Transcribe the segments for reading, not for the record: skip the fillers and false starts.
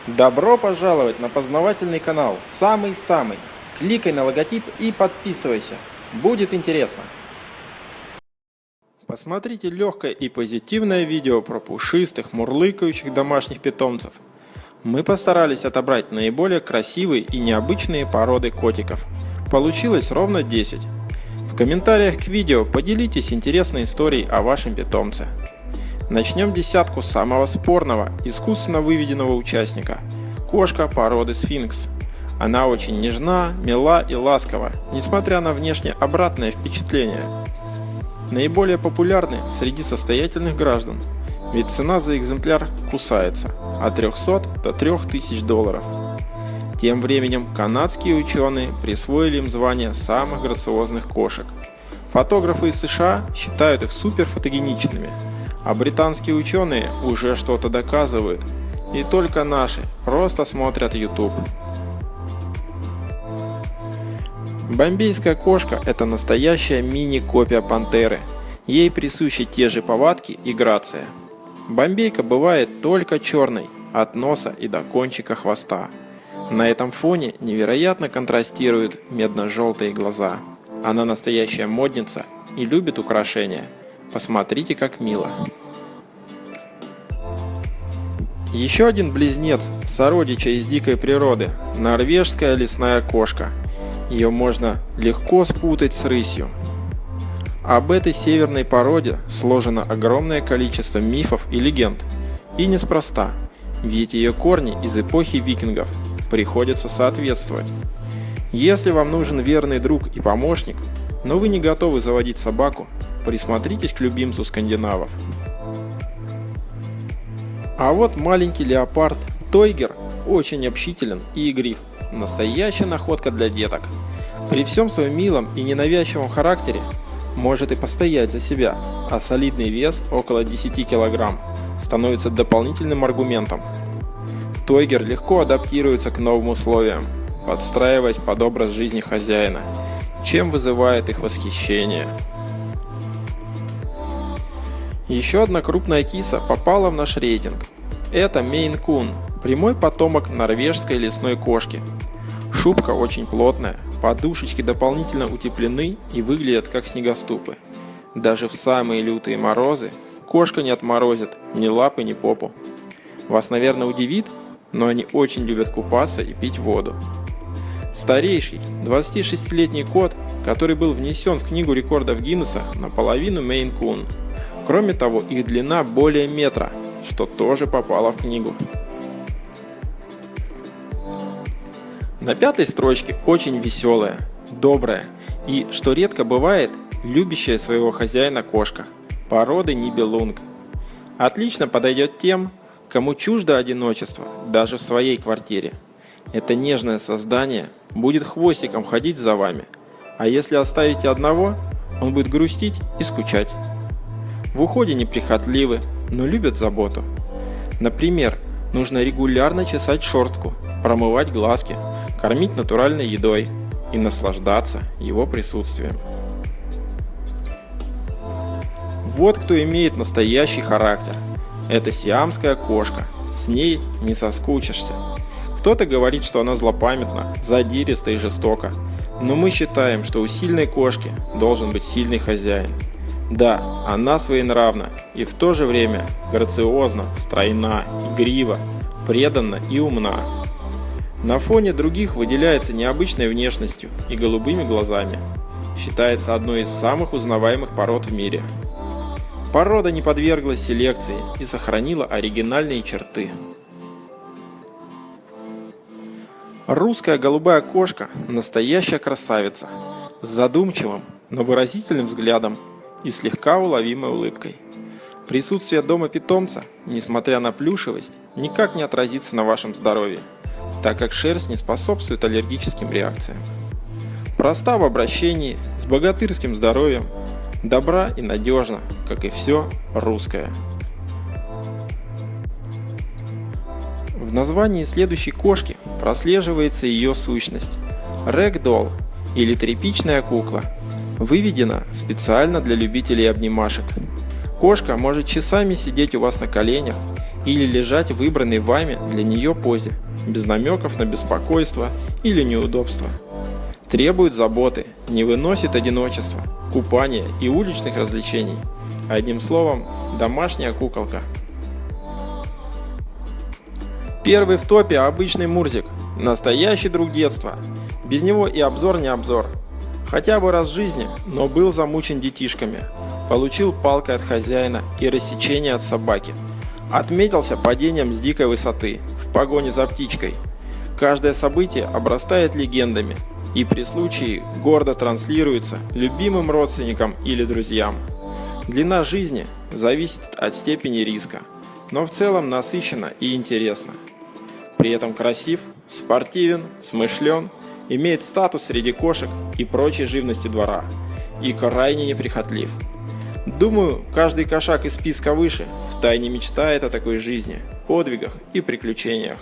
Добро пожаловать на познавательный канал «Самый-самый». Кликай на логотип и подписывайся. Будет интересно. Посмотрите легкое и позитивное видео про пушистых, мурлыкающих домашних питомцев. Мы постарались отобрать наиболее красивые и необычные породы котиков. Получилось ровно 10. В комментариях к видео поделитесь интересной историей о вашем питомце. Начнем десятку самого спорного, искусственно выведенного участника – кошка породы сфинкс. Она очень нежна, мила и ласкова, несмотря на внешне обратное впечатление. Наиболее популярны среди состоятельных граждан, ведь цена за экземпляр кусается от 300 до 3000 долларов. Тем временем канадские ученые присвоили им звание самых грациозных кошек. Фотографы из США считают их суперфотогеничными, а британские ученые уже что-то доказывают, и только наши просто смотрят YouTube. Бомбейская кошка – это настоящая мини-копия пантеры. Ей присущи те же повадки и грация. Бомбейка бывает только черной, от носа и до кончика хвоста. На этом фоне невероятно контрастируют медно-желтые глаза. Она настоящая модница и любит украшения. Посмотрите, как мило. Еще один близнец, сородича из дикой природы – норвежская лесная кошка. Ее можно легко спутать с рысью. Об этой северной породе сложено огромное количество мифов и легенд. И неспроста, ведь ее корни из эпохи викингов, приходится соответствовать. Если вам нужен верный друг и помощник, но вы не готовы заводить собаку, присмотритесь к любимцу скандинавов. А вот маленький леопард Тойгер очень общителен и игрив. Настоящая находка для деток. При всем своем милом и ненавязчивом характере может и постоять за себя, а солидный вес около 10 кг становится дополнительным аргументом. Тойгер легко адаптируется к новым условиям, подстраиваясь под образ жизни хозяина, чем вызывает их восхищение. Еще одна крупная киса попала в наш рейтинг. Это Мейн-кун, прямой потомок норвежской лесной кошки. Шубка очень плотная, подушечки дополнительно утеплены и выглядят как снегоступы. Даже в самые лютые морозы кошка не отморозит ни лапы, ни попу. Вас, наверное, удивит, но они очень любят купаться и пить воду. Старейший, 26-летний кот, который был внесен в книгу рекордов Гиннесса, наполовину Мейн-кун. Кроме того, их длина более метра, что тоже попало в книгу. На пятой строчке очень веселая, добрая и, что редко бывает, любящая своего хозяина кошка, породы Нибелунг. Отлично подойдет тем, кому чуждо одиночество, даже в своей квартире. Это нежное создание будет хвостиком ходить за вами, а если оставите одного, он будет грустить и скучать. В уходе неприхотливы, но любят заботу. Например, нужно регулярно чесать шерстку, промывать глазки, кормить натуральной едой и наслаждаться его присутствием. Вот кто имеет настоящий характер. Это сиамская кошка, с ней не соскучишься. Кто-то говорит, что она злопамятна, задириста и жестока, но мы считаем, что у сильной кошки должен быть сильный хозяин. Да, она своенравна и в то же время грациозна, стройна, игрива, преданна и умна. На фоне других выделяется необычной внешностью и голубыми глазами. Считается одной из самых узнаваемых пород в мире. Порода не подверглась селекции и сохранила оригинальные черты. Русская голубая кошка – настоящая красавица, с задумчивым, но выразительным взглядом и слегка уловимой улыбкой. Присутствие дома питомца, несмотря на плюшевость, никак не отразится на вашем здоровье, так как шерсть не способствует аллергическим реакциям. Проста в обращении, с богатырским здоровьем, добра и надежна, как и все русское. В названии следующей кошки прослеживается ее сущность – рэгдолл или тряпичная кукла. Выведена специально для любителей обнимашек. Кошка может часами сидеть у вас на коленях или лежать в выбранной вами для нее позе, без намеков на беспокойство или неудобство. Требует заботы, не выносит одиночества, купания и уличных развлечений. Одним словом, домашняя куколка. Первый в топе обычный Мурзик, настоящий друг детства. Без него и обзор не обзор. Хотя бы раз в жизни, но был замучен детишками. Получил палкой от хозяина и рассечение от собаки. Отметился падением с дикой высоты, в погоне за птичкой. Каждое событие обрастает легендами и при случае гордо транслируется любимым родственникам или друзьям. Длина жизни зависит от степени риска, но в целом насыщенно и интересно. При этом красив, спортивен, смышлен, имеет статус среди кошек и прочей живности двора и крайне неприхотлив. Думаю, каждый кошак из списка выше втайне мечтает о такой жизни, подвигах и приключениях.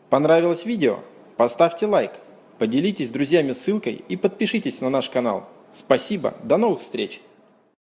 Понравилось видео? Поставьте лайк, поделитесь с друзьями ссылкой и подпишитесь на наш канал. Спасибо, до новых встреч!